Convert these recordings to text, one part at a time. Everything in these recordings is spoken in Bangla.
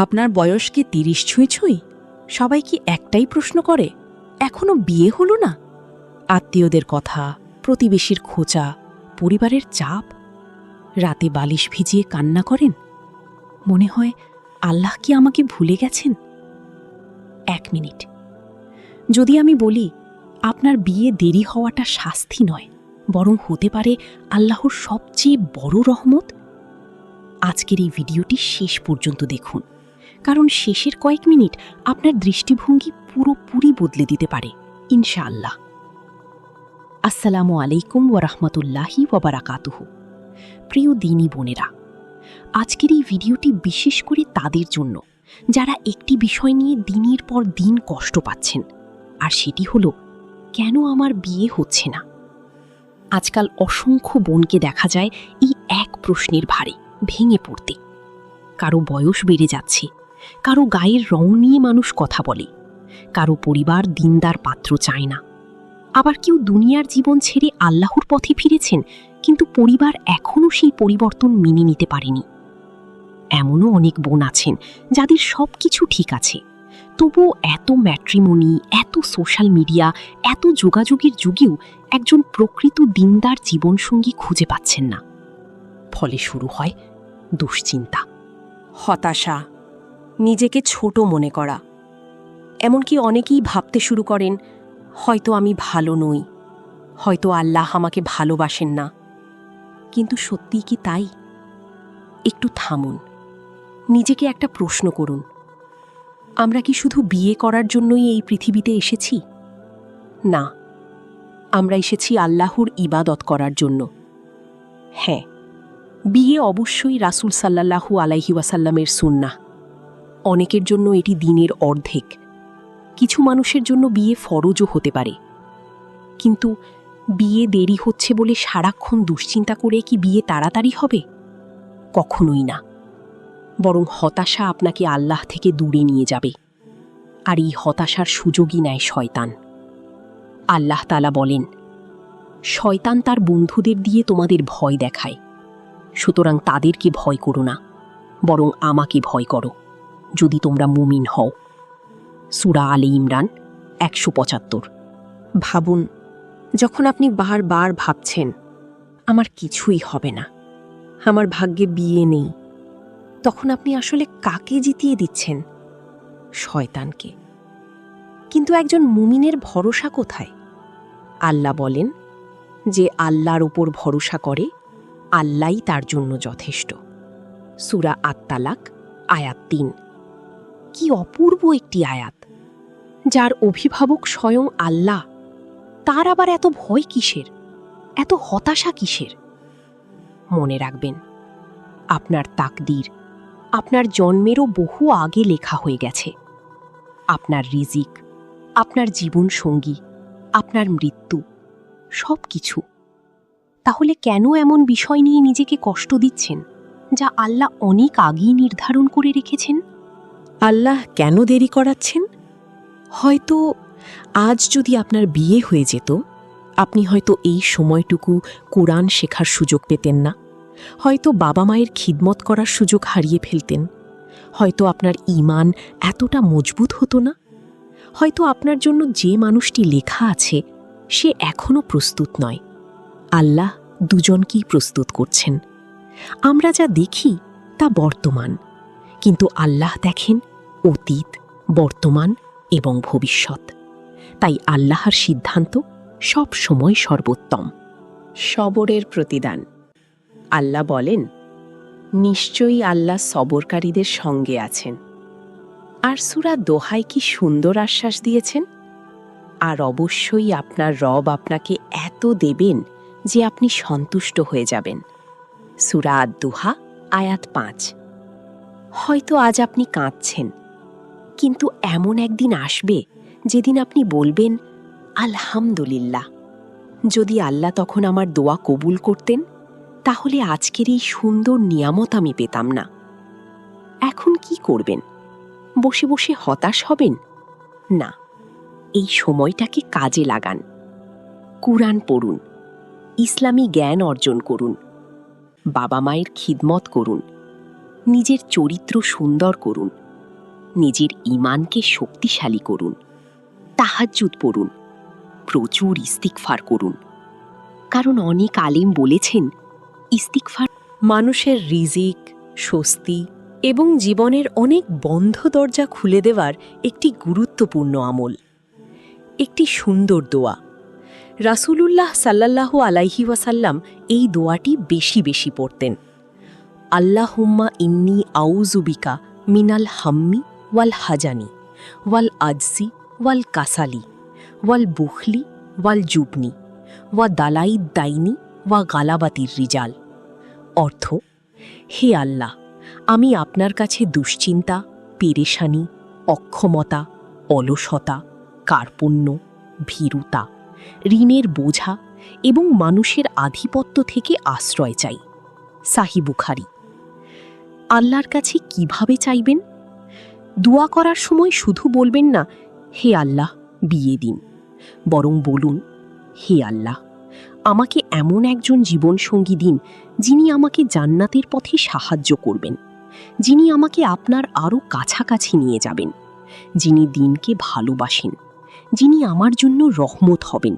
আপনার বয়স কি ৩০ ছুঁই? সবাই কি একটাই প্রশ্ন করে, এখনো বিয়ে হলো না? আত্মীয়দের কথা, প্রতিবেশীর খোঁচা, পরিবারের চাপ, রাতে বালিশ ভিজিয়ে কান্না করেন। মনে হয় আল্লাহ কি আমাকে ভুলে গেছেন? ১ মিনিট। যদি আমি বলি আপনার বিয়ে দেরি হওয়াটা শাস্তি নয়, বরং হতে পারে আল্লাহর সবচেয়ে বড় রহমত। আজকের এই ভিডিওটি শেষ পর্যন্ত দেখুন, কারণ শেষের কয়েক মিনিট আপনার দৃষ্টিভঙ্গি পুরোপুরি বদলে দিতে পারে ইনশাআল্লাহ। আসসালামু আলাইকুম ওয়া রাহমাতুল্লাহি ওয়া বারাকাতুহু। প্রিয় দিনী বোনেরা, আজকের এই ভিডিওটি বিশেষ করে তাদের জন্য যারা একটি বিষয় নিয়ে দিনের পর দিন কষ্ট পাচ্ছেন, আর সেটি হলো কেন আমার বিয়ে হচ্ছে না। আজকাল অসংখ্য বোনকে দেখা যায় এই এক প্রশ্নের ভারে ভেঙে পড়তে। কারো বয়স বেড়ে যাচ্ছে, কারো গায়ের রং নিয়ে মানুষ কথা বলে, কারো পরিবার দিনদার পাত্র চায় না, আবার কেউ দুনিয়ার জীবন ছেড়ে আল্লাহর পথে ফিরেছেন, কিন্তু পরিবার এখনও সেই পরিবর্তন মেনে নিতে পারেনি। এমনও অনেক বোন আছেন যাদের সব কিছু ঠিক আছে, তবুও এত ম্যাট্রিমনি, এত সোশ্যাল মিডিয়া, এত যোগাযোগের যুগেও একজন প্রকৃত দিনদার জীবনসঙ্গী খুঁজে পাচ্ছেন না। ফলে শুরু হয় দুশ্চিন্তা, হতাশা, নিজেকে ছোট মনে করা। এমনকি অনেকেই ভাবতে শুরু করেন, হয়তো আমি ভালো নই, হয়তো আল্লাহ আমাকে ভালোবাসেন না। কিন্তু সত্যিই কি তাই? একটু থামুন, নিজেকে একটা প্রশ্ন করুন। আমরা কি শুধু বিয়ে করার জন্যই এই পৃথিবীতে এসেছি? না, আমরা এসেছি আল্লাহর ইবাদত করার জন্য। হ্যাঁ, বিয়ে অবশ্যই রাসূল সাল্লাল্লাহু আলাইহি ওয়াসাল্লামের সুন্নাহ। অনেকের জন্য এটি দিনের অর্ধেক। কিছু মানুষের জন্য বিয়ে ফরজও হতে পারে। কিন্তু বিয়ে দেরি হচ্ছে বলে সারাক্ষণ দুশ্চিন্তা করে কি বিয়ে তাড়াতাড়ি হবে? কখনোই না। বরং হতাশা আপনাকে আল্লাহ থেকে দূরে নিয়ে যাবে, আর এই হতাশার সুযোগই নেয় শয়তান। আল্লাহ তাআলা বলেন, শয়তান তার বন্ধুদের দিয়ে তোমাদের ভয় দেখায়, সুতরাং তাদেরকে ভয় করো না, বরং আমাকে ভয় করো, যদি তোমরা মুমিন হও। সূরা আলে ইমরান ১৭৫। ভাবুন, যখন আপনি বারবার ভাবছেন আমার কিছুই হবে না, আমার ভাগ্যে বিয়ে নেই, তখন আপনি আসলে কাকে জিতিয়ে দিচ্ছেন? শয়তানকে। কিন্তু একজন মুমিনের ভরসা কোথায়? আল্লাহ বলেন, যে আল্লাহর উপর ভরসা করে আল্লাহই তার জন্য যথেষ্ট। সূরা আত-তালাক আয়াত ৩। কি অপূর্ব একটি আয়াত! যার অভিভাবক স্বয়ং আল্লাহ, তার আবার এত ভয় কিসের, এত হতাশা কিসের? মনে রাখবেন, আপনার তাকদীর আপনার জন্মেরও বহু আগে লেখা হয়ে গেছে। আপনার রিজিক, আপনার জীবন সঙ্গী, আপনার মৃত্যু, সব কিছু। তাহলে কেন এমন বিষয় নিয়ে নিজেকে কষ্ট দিচ্ছেন, যা আল্লাহ অনেক আগেই নির্ধারণ করে রেখেছেন? আল্লাহ কেন দেরি করাচ্ছেন? হয়তো আজ যদি আপনার বিয়ে হয়ে যেত, আপনি হয়তো এই সময়টুকু কোরআন শেখার সুযোগ পেতেন না, হয়তো বাবা মায়ের খিদমত করার সুযোগ হারিয়ে ফেলতেন, হয়তো আপনার ঈমান এতটা মজবুত হতো না, হয়তো আপনার জন্য যে মানুষটি লেখা আছে সে এখনও প্রস্তুত নয়। আল্লাহ দুজনকেই প্রস্তুত করছেন। আমরা যা দেখি তা বর্তমান, কিন্তু আল্লাহ দেখেন অতীত, বর্তমান এবং ভবিষ্যৎ। তাই আল্লাহর সিদ্ধান্ত সব সময় সর্বোত্তম। সবরের প্রতিদান। আল্লাহ বলেন, নিশ্চয়ই আল্লাহ সবরকারীদের সঙ্গে আছেন। আর সূরা দোহায় কি সুন্দর আশ্বাস দিয়েছেন, আর অবশ্যই আপনার রব আপনাকে এত দেবেন যে আপনি সন্তুষ্ট হয়ে যাবেন। সূরা আদ-দুহা আয়াত ৫। হয়তো আজ আপনি কাঁদছেন, কিন্তু এমন একদিন আসবে যেদিন আপনি বলবেন, আলহামদুলিল্লাহ। যদি আল্লাহ তখন আমার দোয়া কবুল করতেন, তাহলে আজকের এই সুন্দর নিয়ামত আমি পেতাম না। এখন কি করবেন? বসে বসে হতাশ হবেন? না, এই সময়টাকে কাজে লাগান। কুরআন পড়ুন, ইসলামী জ্ঞান অর্জন করুন, বাবা মায়ের খিদমত করুন, নিজের চরিত্র সুন্দর করুন, নিজের ঈমানকে শক্তিশালী করুন, তাহাজ্জুদ পড়ুন, প্রচুর ইস্তিগফার করুন। কারণ অনেক আলেম বলেছেন, ইস্তিগফার মানুষের রিজিক, স্বস্তি এবং জীবনের অনেক বন্ধ দরজা খুলে দেওয়ার একটি গুরুত্বপূর্ণ আমল। একটি সুন্দর দোয়া। রাসূলুল্লাহ সাল্লাল্লাহু আলাইহি ওয়াসাল্লাম এই দোয়াটি বেশি বেশি পড়তেন। আল্লাহুম্মা ইন্নী আউযু বিকা মিনাল হাম্মি ওয়াল হাজানি ওয়াল আজসি ওয়াল কাসালি ওয়াল বুখলি ওয়াল জুবনি ওয়া দালাইদ দাইনি ওয়া গালাবাতির রিজাল। অর্থ, হে আল্লাহ, আমি আপনার কাছে দুশ্চিন্তা, পেরেশানি, অক্ষমতা, অলসতা, কার্পণ্য, ভীরুতা, ঋণের বোঝা এবং মানুষের আধিপত্য থেকে আশ্রয় চাই। সাহিহ বুখারী। আল্লাহর কাছে কিভাবে চাইবেন? দোয়া করার সময় শুধু বলবেন না, হে আল্লাহ বিয়ে দিন, বরং বলুন, হে আল্লাহ, আমাকে এমন একজন জীবনসঙ্গী দিন যিনি আমাকে জান্নাতের পথে সাহায্য করবেন, যিনি আমাকে আপনার আরও কাছাকাছি নিয়ে যাবেন, যিনি দিনকে ভালোবাসেন, যিনি আমার জন্য রহমত হবেন।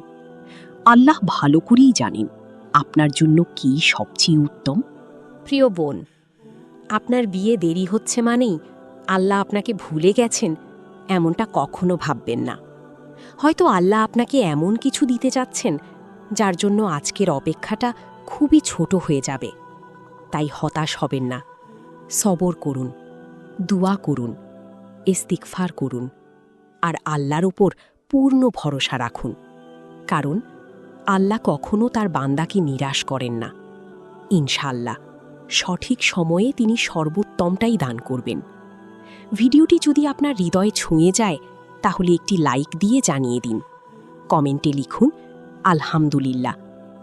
আল্লাহ ভালো করেই জানেন আপনার জন্য কি সবচেয়ে উত্তম। প্রিয় বোন, আপনার বিয়ে দেরি হচ্ছে মানেই আল্লাহ আপনাকে ভুলে গেছেন এমনটা কখনো ভাববেন না। হয়তো আল্লাহ আপনাকে এমন কিছু দিতে চাচ্ছেন যার জন্য আজকের অপেক্ষাটা খুবই ছোট হয়ে যাবে। তাই হতাশ হবেন না, সবর করুন, দোয়া করুন, ইস্তিগফার করুন আর আল্লাহর উপর পূর্ণ ভরসা রাখুন। কারণ আল্লাহ কখনো তার বান্দাকে নিরাশ করেন না। ইনশাআল্লাহ সঠিক সময়ে তিনি সর্বোত্তমটাই দান করবেন। ভিডিওটি যদি আপনার হৃদয়ে ছুঁয়ে যায় তাহলে একটি লাইক দিয়ে জানিয়ে দিন। কমেন্টে লিখুন, আলহামদুলিল্লাহ,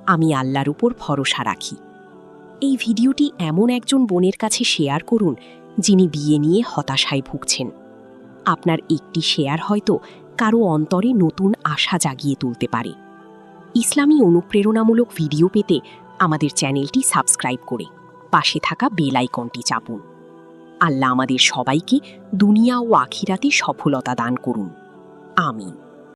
আমি আল্লাহর উপর ভরসা রাখি। এই ভিডিওটি এমন একজন বোনের কাছে শেয়ার করুন যিনি বিয়ে নিয়ে হতাশায় ভুগছেন। আপনার একটি শেয়ার হয়তো কারো অন্তরে নতুন আশা জাগিয়ে তুলতে পারে। ইসলামী অনুপ্রেরণামূলক ভিডিও পেতে আমাদের চ্যানেলটি সাবস্ক্রাইব করে পাশে থাকা বেল আইকনটি চাপুন। আল্লাহ আমাদের সবাইকে দুনিয়া ও আখিরাতে সফলতা দান করুন। আমিন।